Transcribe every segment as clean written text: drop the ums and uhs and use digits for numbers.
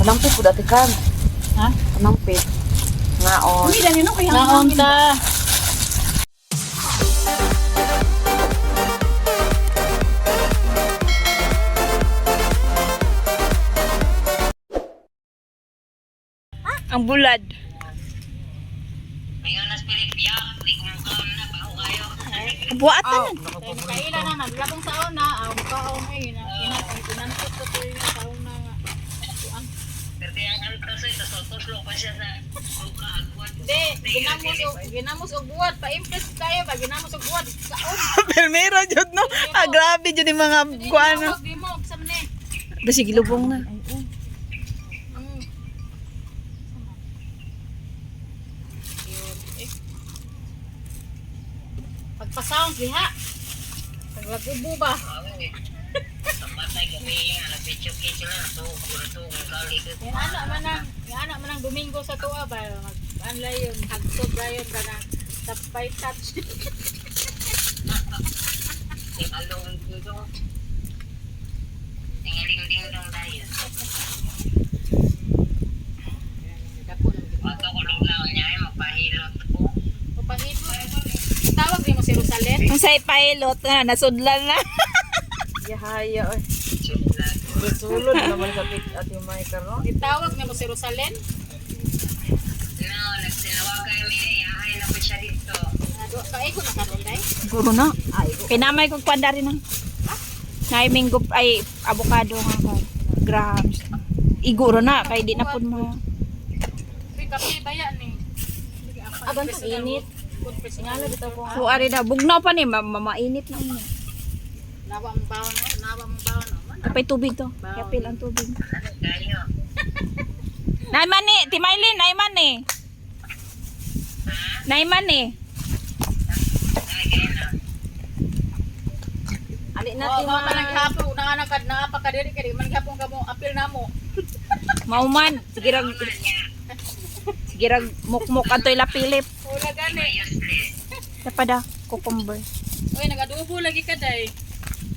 Anang pit po dati kan. Ha? Anang pit. Ngaon. Hindi lang yun, kaya naon ta. Ang bulad. Buatan. Kaila na, naglabong sa una, ang kaon ay, inansot ko to yung sa una nga. Hindi, ginamos og buwat, pa-impress tayo ba, ginamos og buwat, kaon. Pero jud no. Ah, grabe jud yung mga kuano. Di mo, sa mani. Basig lubong na. Pagpasound diha. Paglagubo ba? Yan ana man ang Domingo sa tuwa ba. Mag-anlay yun, hagsog ba yun ka na tapay touch. Tawag din mo si Rosalen? Ang say pilot nga nasudlan na. Yahaya oy. Sulod naman sa pit at yung may karon. Itawag niya mo si Rosalen? Kaiko na karon day? Siguro na. Kinamay kong kwanda rin ng naiminggo ay avocado nga ka. Grams. Iguro na kay di na pud mo. Uy, kape baya ni. Aban to init. Ingala bitaw ko. So ari na bugnaw pa ni mamainit na niya. Nawa ang bawon mo, nawa ang bawon mo. Kapay tubig to. Kapil ang tubig. Naiman ni, Timaylin, naiman ni. Naiman ni. Ali na Oh, ti mga naghapo, nanganakad na apa ka diri kay man gapon ka mo apil namo. Mauman, sigirag mukmuk antoy lapilip. Wala gani. Tapada cucumber. Uy, nagadubo lagi ka day.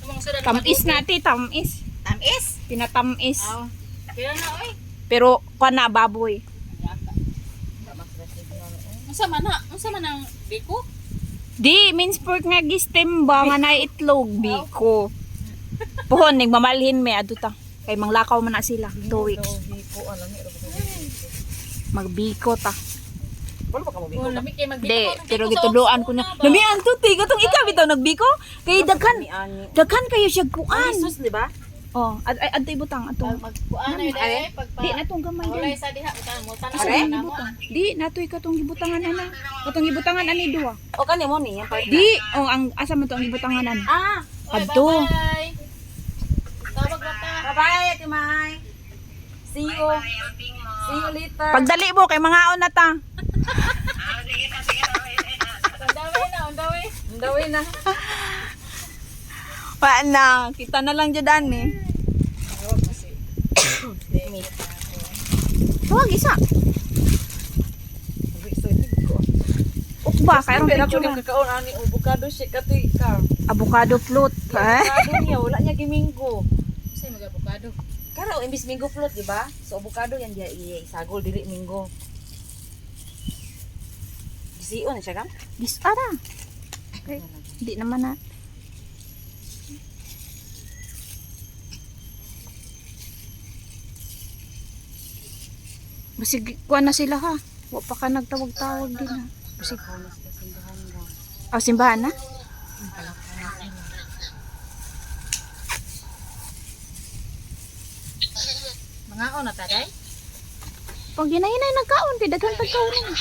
Tumang sudan. Tamis na ti, tamis. Tamis. Pinatamis. Aw. Kaya na oy. Pero kana baboy. Unsa man ang biko? Di, means pork nga gistem ba nga na itlog biko. Puhon nagmamalhin me aduta. Kay manglakaw man na sila 2 weeks. Biko alam ni. Magbiko ta. Wala pa ka mo biko. Oh, lami kay magbiko. Di, pero gituluan ko na. Lamian to, ti katong ikaw bitaw nagbiko. Kay daghan kayo siya kuan. Sus, di ba? Oh, adto ibutang atong. Magkuan na day pagpa. Di natong gamay Wala din. sa diha mo tan Asa na ni mo. ibutang? Di natoy katong gibutangan ana. Katong gibutangan ani duwa. O kani mo ni, yan pa. Di, oh ang asa man to ang gibutangan ana. Ah, Adto. Bye. Tawag ba ta? bye-bye, Ate May. See you. See you later. Pagdali mo kay mga on na ta. On the way. Dawi na. Pa na, kita na lang jud ani. Tuwag isa. Ukba kay ang Pero picture. ako kakaon ani avocado shake kati ka. Avocado float. Avocado niya wala niya giminggo. Kasi mag-avocado. Karo imbis minggo float, di ba? So avocado yan dia isagol dili minggo. Gision na siya kam? Dis ara. Okay. Di naman na. Basig kuha na sila ha. Wa pa ka nagtawag-tawag din ha. Basig. Oh, simbahan na? Mga na ta day. Pag ginahinay nagkaon, kay daghan pagkaon na.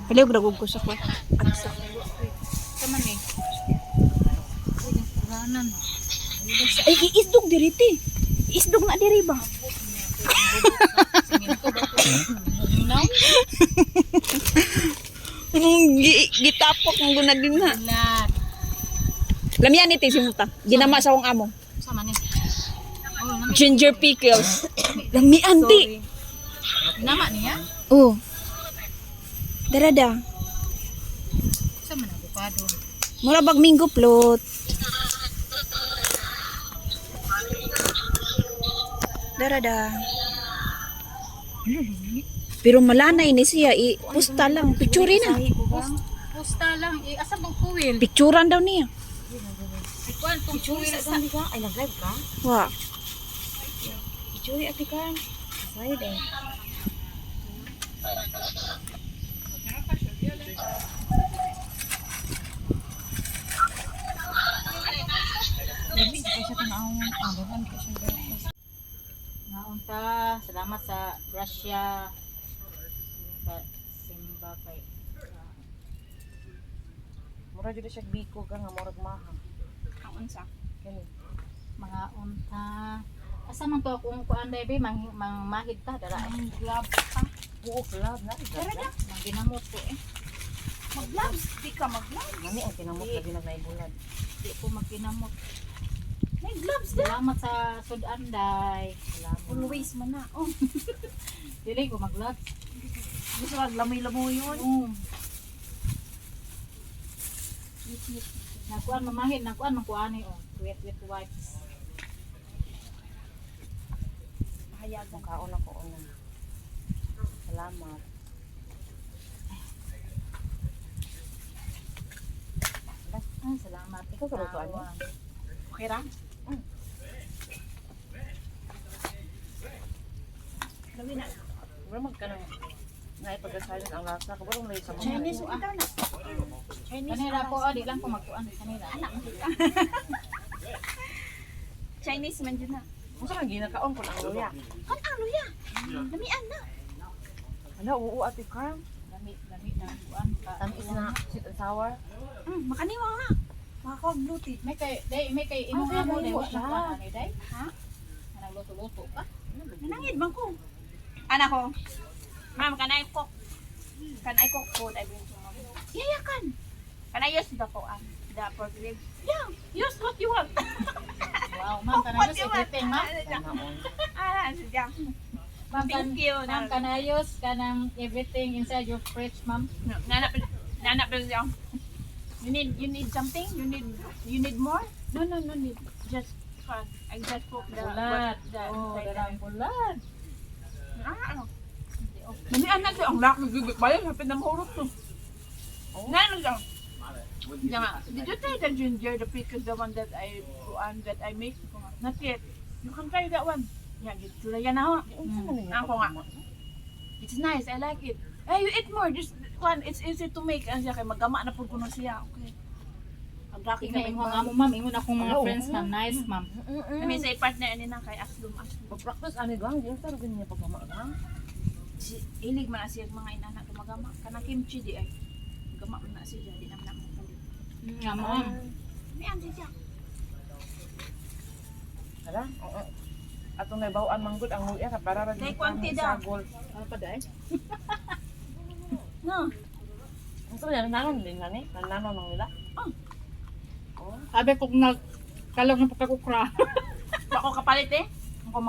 Paliw, gragog ko sa ko. Kaman eh. Ranan. Ay, iisdog diriti. Iisdog na diri ba? Now? Gitapok ng guna din ha. Na. Lamian iti simuta. Ginama sa akong amo. Sama ni. Oh, nami. Ginger pickles. Lamian ti. Nama niya? Oh. Darada. Sama na avocado. Mura bag minggo plot. Darada. Pero malanay ni siya, pusta lang, picture na. Pusta lang. Asa bang kuwil? Picturean daw niya. Kuan kung kuwil sa... Ay, nag-live ka? Wa. Picture ati ka. Side eh. Naunta, salamat sa Russia. Simba kay Mura jud siya biko ka nga murag maha. Ang unsa? Kani. mga unta. Asa man to kung kuan day be mahid ta dara. Glove pa. Oo, club na. Darada. Mang ginamot ko eh. Mag-gloves. Di ka mag-gloves. Nani ang kinamot ka din na ibulan. Di ko magkinamot. May gloves na. Salamat sa sudan day. Salamat. Always man na. Oh. Dili ko mag-love. Gusto ka lamoy-lamoy yun. Nakuan mamahid, nakuan makuani oh. Wet wipes. Hayag mo kaon ako una. Salamat. Ah, salamat. Ikaw ka lutuan niya? Okay ra? Gabi na. Mura magkanang naipagasayan ang lasa. Kabarong may sa mga. Chinese ito na. Chinese. Kanira ko oh, di lang ko magkuan kanira. Chinese man dyan na. Kung saan ginakaon ko ang luya. Kan ang luya. Lamian na. Hala, oo ate ka. Lami na kuan ka. Tamis na sweet and sour. Makaniwa nga. Makakawag bluti. May kay imong Ah, amo day kaya wa siya. siya ani day. Ha? Kanang luto-luto ka. Nanangid bang ko? Anak ko. Ma'am, kanay cook. Kanay cook food. I bring to mom. Yayakan. Kanay use the po the pork rib. Yeah, use what you want. Wow, ma'am kanayos everything ma'am. Sadya. Ma'am Thank you. Ma'am kanayos kanang everything inside your fridge ma'am. Nanap siya. You need something? You need more? No need. Just I just cook the Bulat. the Oh, inside darang bulat. ano? Nani anak ko ang lak nagibig bayan hapit na mahurot to. Nano lang. Yeah, did you try the ginger, the pickles, the one that I make? Not yet. You can try that one. Yeah, gito yan ako. Ako nga. It's nice. I like it. Hey, you eat more. Just one. It's easy to make. Ano siya kay magama na pud kuno siya. Okay. Ang daki Tingnan kay ingon amo ma'am, ingon akong mga Hello. friends na nice ma'am. Kami sa partner ani nang kay Aslum. Mag-practice ani lang, yung taro ganyan pagmama lang. Si ilig man na siya mga inanak gumagama. Kanang kimchi di ay. Gama man na siya di naman ako palit. Nga ma'am. May andi siya. Hala, oo. Atong naibawaan manggod ang luya para ra Nay, konti daw. sagol. Ano pa day? No. Ang sabi na nanon din nani, nanon nang nila. Sabi ko na kalog na pagkakukra. Bako kapalit eh.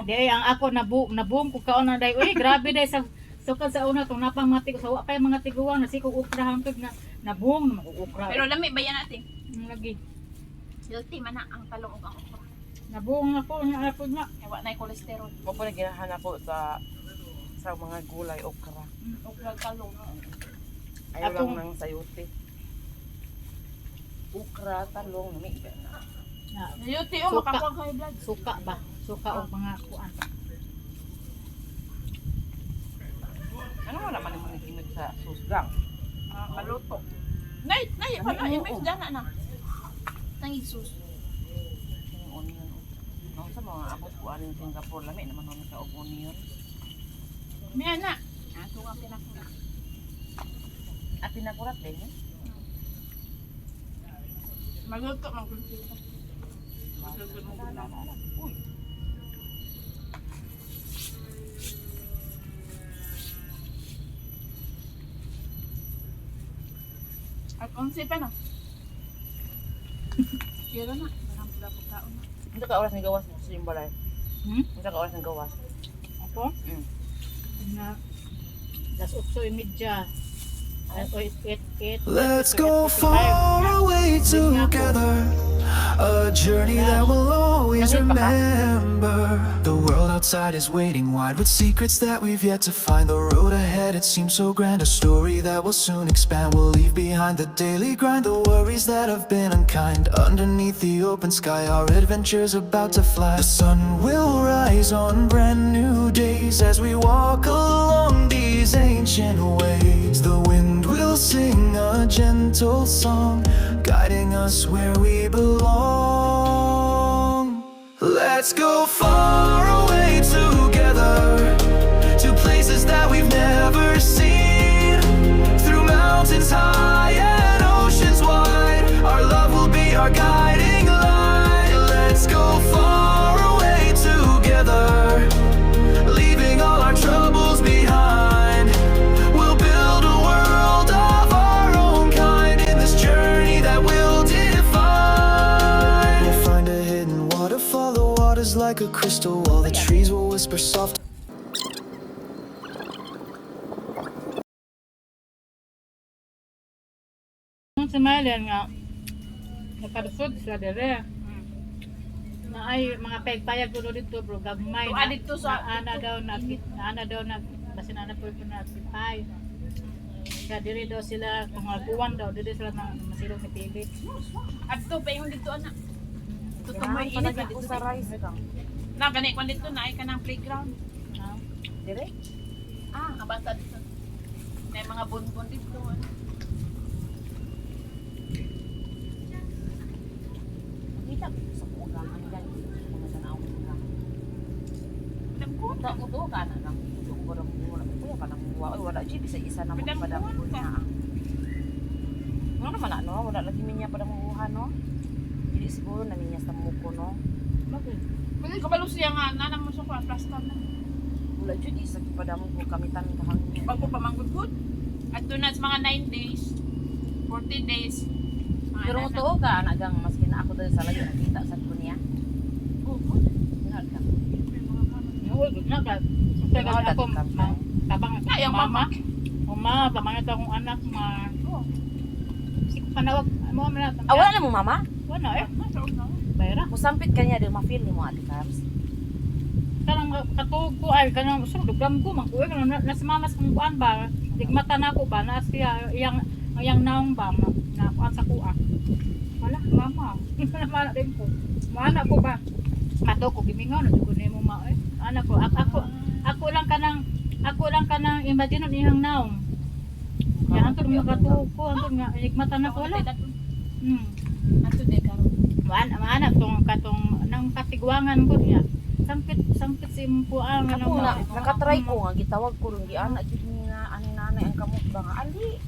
Di ang ako nabuom ko kaon na day. Uy, grabe day sa sukad sa una tong napang mati ko sa wa pa yung mga tiguang na sikog ukra hangtod na nabuom na magukra. Pero lami ba yan natin? Lagi. Healthy man na ang talong ug ang okra. Nabuong ako na ako na. Kaya wala na cholesterol. Mo pa ginahanap po sa mga gulay okra. Okra talong. Ayaw Ako- lang ng sayote. Okra, talong, nami na. Nayuti o Suka. makakuha kayo blood. Suka ba? Suka o mga kuan. Ano wala man naman nag-imig sa susgang? Maluto. Nay, pala Ay, oo. imix dana na. Nangig sus. Yung onion. Nung sa mga abot ko aling Singapore, lami naman naman sa onion. Miya na. Ato nga pinakula. At pinakurat din eh. Maluto man kung sila. Maluto mo gula. Uy. At unsi pa na. Kira na. Parang pula po kaon na. Hindi ka oras ng gawas sa yung balay. Hindi ka oras ng gawas. Ako? Mm. Na das 8:30. Let's go far away together, a journey that will always always remember the world outside is waiting wide with secrets that we've yet to find. The road ahead, it seems so grand, a story that will soon expand. We'll leave behind the daily grind, the worries that have been unkind. Underneath the open sky, our adventure's about to fly. The sun will rise on brand new days as we walk along these ancient ways. The wind will sing a gentle song, guiding us where we belong. Let's go far away together, to places that we've never seen. Through mountains high and oceans wide, our love will be our guiding light. Let's go far away together, leaving all our troubles behind. We'll build a world of our own kind in this journey that we'll define. We'll find a hidden waterfall, the water's like a crystal wall. The trees will whisper soft. Nung sa Mailan nga, nakalusod sila dire. Na ay mga payag-payag ko dito bro, gagmay Tuwa dito sa- ana daw na basin ana po na ay. Kaya diri daw sila kung magkuwan daw diri sila na masilong ni Pilit. Adto pa yung dito anak. Ito Yan, may init palagi dito sa rice lang. Na gani kon dito na ay kanang playground. Ah, Dire? Ang bata dito. May mga bonbon dito. Kita ko sa kugangan yan. Mga tanawin ka. Alam ko. Kita ko to, kana lang. Ito ko barang mura. Kuya ka nang buwa. Ay, wala dyan. Isa na mo Padang padang buwan buwan ka. na. Ano naman ano? Wala lagi minya padang buwan, no? Hindi siguro na minya sa muko, no? bakit? Kasi kabalo siya nga nanang mo sa kuan plastar na. Wala dyan. Isa padang mo kamitan kahangin. Pag ko pamanggod-good. At doon na sa mga 9 days, 40 days. Mga Pero anak- to ka, anak gang, maski na ako dahil sa layo, nakita sa ko niya. Oo. Lahat ka. Uy, good na ka. Kaya Mga ako dagat ka. tabang Ay, ang mama. Uma, tabang ito akong anak ma. Oo. Sik panawag mo na. Ah, wala na mo, mama? Wala eh. Nasa una. Bayra. Musampit ka niya, di ma-feel ni mo, Ate Carbs. Kanang katug ko ay kanang so dugam ko man ko kanang nasa mamas kong kuan ba. Digmata na ko ba na siya iyang naong ba na kuan sa kuha. Wala mama. Mana din ko. Mana ko ba? Ato ko gimingaw na ko nimo ma eh. Anak ko ako lang kanang imagine iyang naong. Ya antod mga katug ko antod nga digmata na ko wala. Ato de karon. Mana tong katong nang katigwangan ko niya. Sangkit si mpuang Ako na, nakatry ko nga, gitawag ko rin, gianak jud ni nga, ani nanay ang kamot ba nga, ali.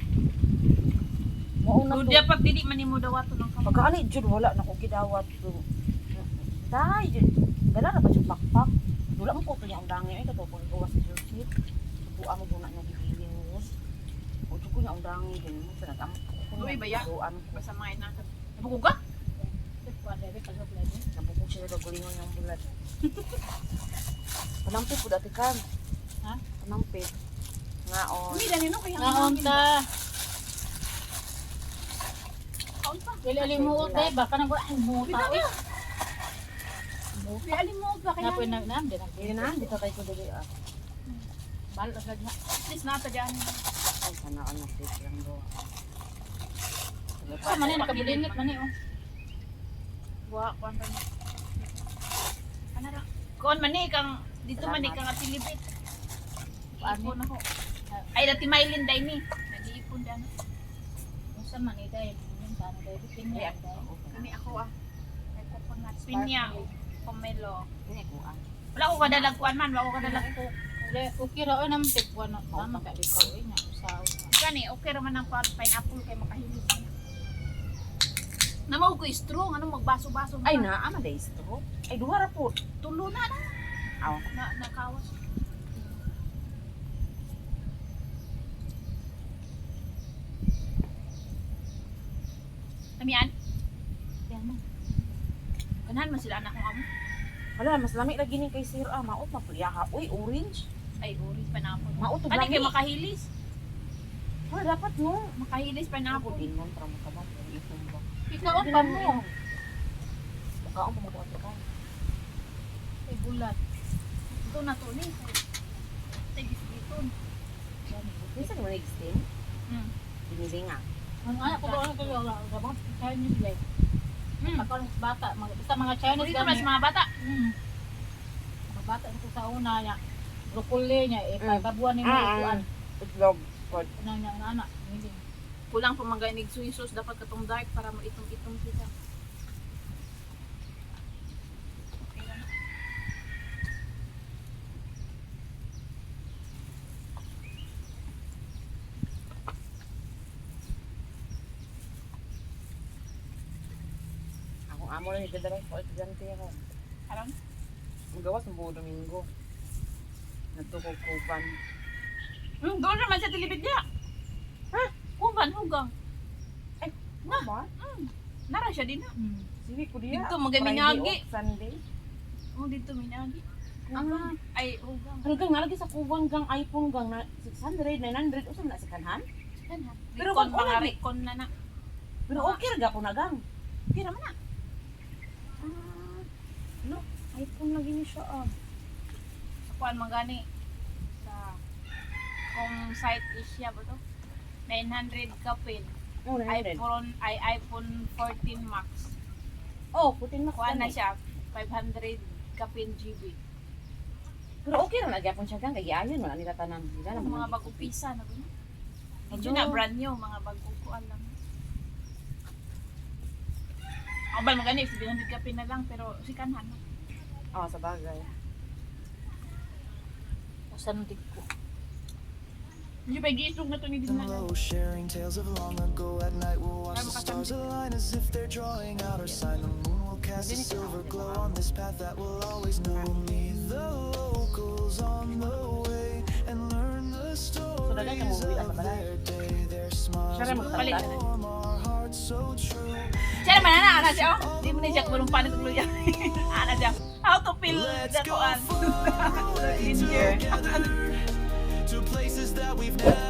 Mauna Do to. dia pag dili man nimo dawato ng kamay. Pagka ani jud, wala na ko gidawat to. Dahil jud, dala na ba jud pakpak? Dula mo ko ito niya ang dangi, ay kato, pag gawa sa judsit. Buwa mo muna niya gibilin mo. O ko niya ang dangi din, sa nagamot ko. Uy, baya? Buwan ko. Basta mga ina. Nabuko ka? Nabukog siya na gulingon ng bulat. Panampit po dati kan. Ha? Panampit. Nga o. Umi dali no kaya. Naon ta. Kaon pa. Dili alimuot day baka nang ay mo ta. Di alimod ba kaya? Napoy na din. Hindi na, dito tayo ko dali ah. Bal sa gina. At least nata diyan. Ay, sana ako na-fit lang do. Sa man nakabulingit man oh. Buwa kuan pa. Ano ra? Kuan man ni kang dito man ni kang atilibit. Paano na ko? Ay dati Maylin dai ni. Nag-iipon dan. Sa man day. Tano day tingnan. Kani ako ah. Ay coconut pinya. Pomelo. Hindi ko ah. Wala ko kadalag kuan man, wala ko kadalag ko. Okay ra oy nam tek wala tama ka ikaw eh nya usaw. Gani okay ra man ang pineapple kay makahilis. Namaw ko strong, ano magbaso-baso. Ay na, ama day stroke. Ay, duha ra po. tulo na na. Aw. Nakawas. Amian, Yan man. ganahan man sila anak kong amo. Wala, mas lami lagi ni kay Sir ah. Maot, mapuliyaha. Uy, orange. Ay, orange pineapple. Maot, Ano lami. kay makahilis? Wala, dapat no. Makahilis Ako pineapple. din mo, para mo ka ba? Ipon ba? Ikaw ang pa mo. Baka ang pumukuha ka. Bulat. Ito na to ni. Tigis dito. Minsan naman nag-steam. Hmm. Biniling nga. Ang anak ko doon ko sa mga Chinese like. Ako ng bata, basta mga Chinese Dito mas mga bata. Mga bata ito sa una niya. Broccoli niya, babuan ni mo kuan. Itlog. Kod. Nang anak, hindi. Kulang pa mga inig soy sauce dapat katong dark para maitong-itong kita. Akong amo na nagdadala ko. Estudyante ako. Karon Magawas ng buo Domingo. Nagtukog-kuban. doon naman sa tilibidya. Ha? Kuban hugang. Ay, Na ba? nara siya din na. Sige ko diya. Dito, magaminagi. Friday o Sunday. Oh, dito minagi. Ah. Ay, hugang. Pero gang nalagi sa kuban gang iPhone gang na 600, 900 usam na sa kanhan. Pero Pero kung mga wala, recon na na. Pero okay ra gapon na gang. Kira man na. No, iPhone lagi ni siya ah. Kuan magani sa kung site Asia ba to? 900 kapin. Oh, 900. iPhone 14 Max. Oh, putin na Kuan na siya 500 kapin GB. Pero okay ra na gapon siya gang kay ayon man nila tanan. Nila Ang naman. mga bagong pisa na ba? Medyo Ano? na brand new, mga bagong kuan lang. Ako ba magani 700 kapin na lang pero si kanhan. Oh, sa bagay. Usan dik ko. Hindi pa gisog na to ni Dinan. Row, sharing tales of long ago. At night we'll watch the stars align as if they're drawing out our sign. The moon will cast a silver glow on this path that will always know. Meet the locals on the way and learn the daghan ka stories mo of their day. Their smiles Siya rin will magsalita. warm our hearts so true. Siya naman ana siya. Di mo na siya kulong panik ng luya. Ana siya. How to feel Let's that go kuan. far away together to places that we've never